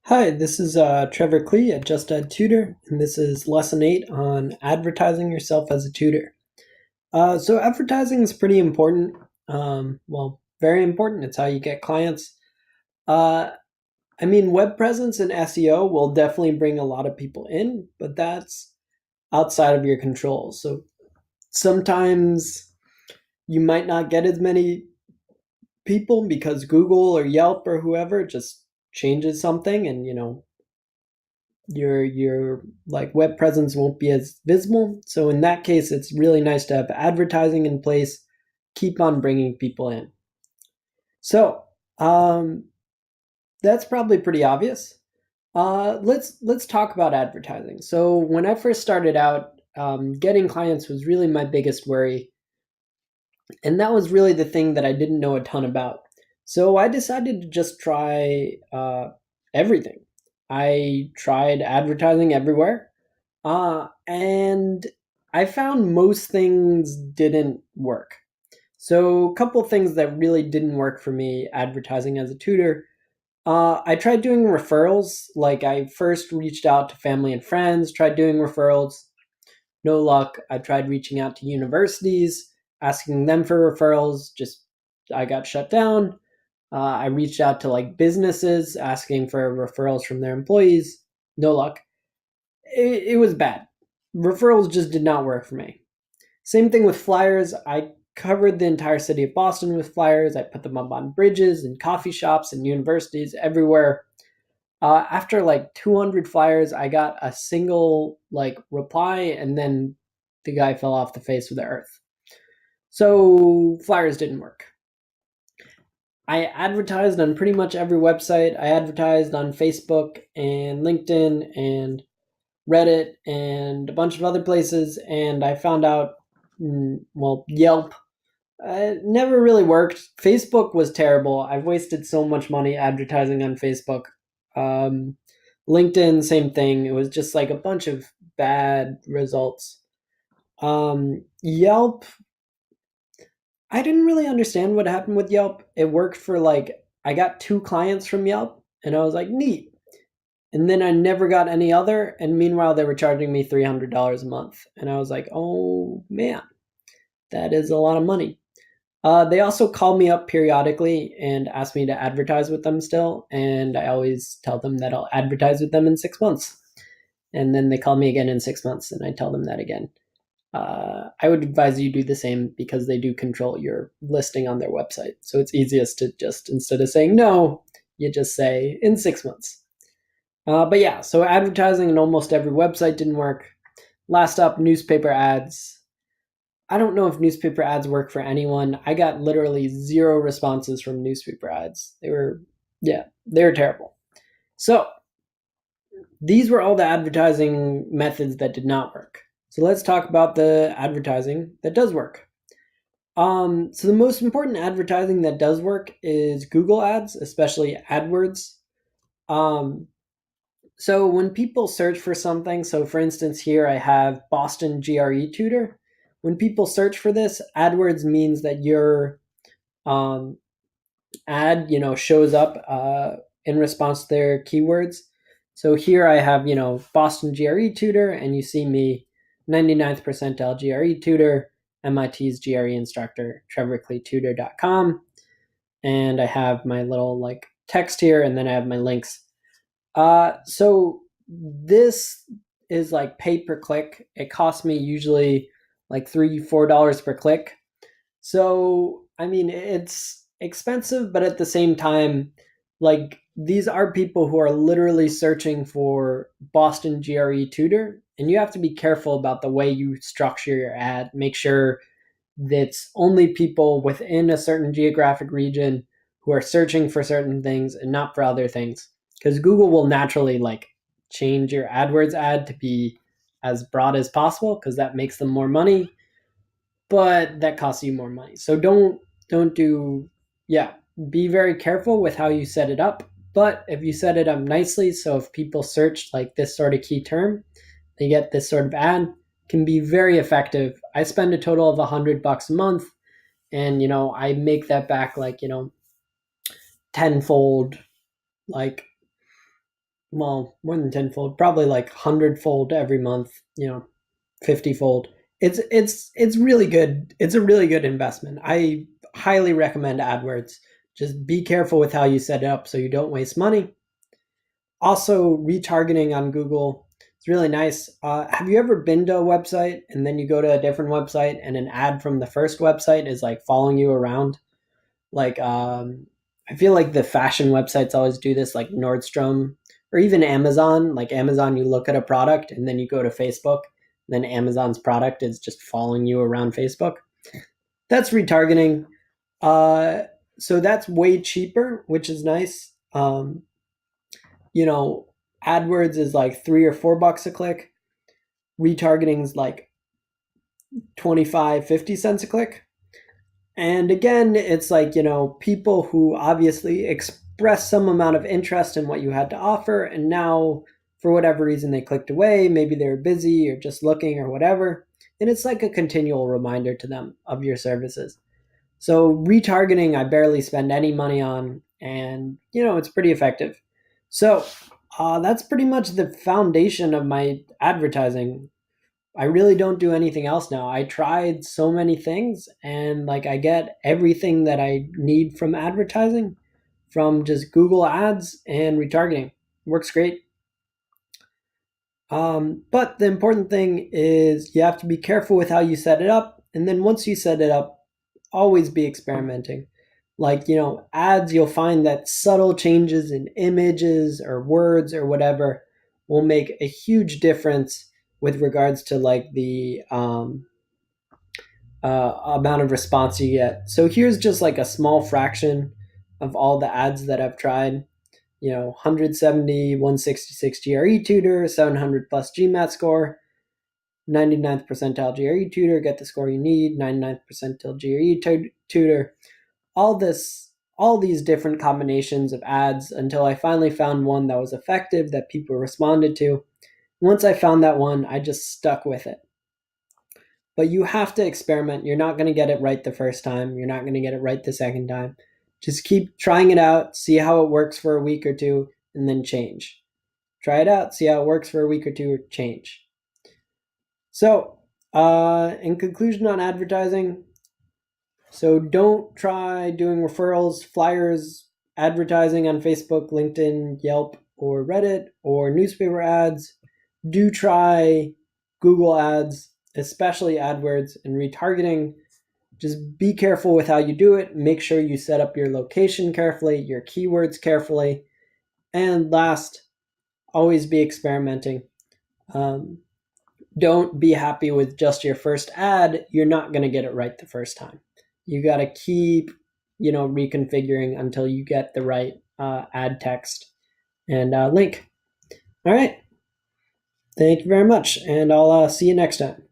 Hi, this is Trevor Klee at Just Ed Tutor, and this is lesson 8 on advertising yourself as a tutor. So advertising is pretty important. Very important. It's how you get clients. Uh, Web presence and SEO will definitely bring a lot of people in, but that's outside of your control. So sometimes you might not get as many people because Google or Yelp or whoever just changes something, and your like web presence won't be as visible. So in that case, it's really nice to have advertising in place, keep on bringing people in. So that's probably pretty obvious. Let's talk about advertising. So when I first started out, getting clients was really my biggest worry, and that was really the thing that I didn't know a ton about. So I decided to just try everything. I tried advertising everywhere. And I found most things didn't work. So, a couple things that really didn't work for me advertising as a tutor. I tried doing referrals. Like, I first reached out to family and friends, tried doing referrals. No luck. I tried reaching out to universities, asking them for referrals. I got shut down. I reached out to like businesses, asking for referrals from their employees. No luck. It was bad. Referrals just did not work for me. Same thing with flyers. I covered the entire city of Boston with flyers. I put them up on bridges and coffee shops and universities everywhere. After like 200 flyers, I got a single like reply, and then the guy fell off the face of the earth. So flyers didn't work. I advertised on pretty much every website. I advertised on Facebook and LinkedIn and Reddit and a bunch of other places, and I found out, Yelp never really worked. Facebook was terrible. I've wasted so much money advertising on Facebook. Um, LinkedIn, same thing. It was just like a bunch of bad results. Yelp, I didn't really understand what happened with Yelp. It worked for like, I got 2 clients from Yelp, and I was like, neat. And then I never got any other. And meanwhile, they were charging me $300 a month. And I was like, oh man, that is a lot of money. They also call me up periodically and ask me to advertise with them still. And I always tell them that I'll advertise with them in 6 months. And then they call me again in 6 months, and I tell them that again. I would advise you do the same because they do control your listing on their website. So it's easiest to just, instead of saying no, you just say in 6 months. But yeah, so advertising in almost every website didn't work. Last up, newspaper ads. I don't know if newspaper ads work for anyone. I got literally 0 responses from newspaper ads. They were terrible. So these were all the advertising methods that did not work. So let's talk about the advertising that does work. So the most important advertising that does work is Google ads, especially AdWords. Um, So when people search for something, so for instance, here I have Boston GRE tutor. When people search for this, AdWords means that your um, ad, shows up in response to their keywords. So here I have, Boston GRE tutor, and you see me 99th percentile GRE tutor, MIT's GRE instructor, trevorcleetutor.com. And I have my little like text here, and then I have my links. So this is like pay per click. It costs me usually like $3-4 per click. So it's expensive, but at the same time, like these are people who are literally searching for Boston GRE tutor, and you have to be careful about the way you structure your ad. Make sure that's only people within a certain geographic region who are searching for certain things and not for other things, because Google will naturally like change your AdWords ad to be as broad as possible because that makes them more money, but that costs you more money. So don't do yeah, be very careful with how you set it up. But if you set it up nicely, so if people search like this sort of key term, they get this sort of ad, can be very effective. I spend a total of $100 a month, and I make that back like tenfold, like well, more than tenfold, probably like hundredfold every month, 50-fold. It's really good. It's a really good investment. I highly recommend AdWords. Just be careful with how you set it up so you don't waste money. Also, retargeting on Google is really nice. Have you ever been to a website and then you go to a different website and an ad from the first website is like following you around? Like, I feel like the fashion websites always do this, like Nordstrom or even Amazon. Like Amazon, you look at a product and then you go to Facebook, then Amazon's product is just following you around Facebook. That's retargeting. Uh, so that's way cheaper, which is nice. You know, AdWords is like $3 or $4 a click. Retargeting is like 25, 50 cents a click. And again, it's like, people who obviously express some amount of interest in what you had to offer. And now, for whatever reason, they clicked away. Maybe they were busy or just looking or whatever. And it's like a continual reminder to them of your services. So, retargeting, I barely spend any money on. And, it's pretty effective. So, that's pretty much the foundation of my advertising. I really don't do anything else now. I tried so many things and like I get everything that I need from advertising from just Google Ads and retargeting. Works great. But the important thing is you have to be careful with how you set it up. And then once you set it up, always be experimenting. Like, ads, you'll find that subtle changes in images or words or whatever will make a huge difference with regards to like the amount of response you get. So here's just like a small fraction of all the ads that I've tried. 170, 166 GRE tutor, 700 plus GMAT score, 99th percentile GRE tutor, get the score you need, 99th percentile GRE tutor. All these different combinations of ads until I finally found one that was effective that people responded to. Once I found that one, I just stuck with it. But you have to experiment. You're not going to get it right the first time. You're not going to get it right the second time. Just keep trying it out, see how it works for a week or two, and then change. Try it out, see how it works for a week or two, change. So, in conclusion on advertising, so don't try doing referrals, flyers, advertising on Facebook, LinkedIn, Yelp, or Reddit, or newspaper ads. Do try Google ads, especially AdWords and retargeting. Just be careful with how you do it. Make sure you set up your location carefully, your keywords carefully. And last, always be experimenting. Don't be happy with just your first ad. You're not going to get it right the first time. You got to keep, reconfiguring until you get the right ad text and link. All right. Thank you very much. And I'll see you next time.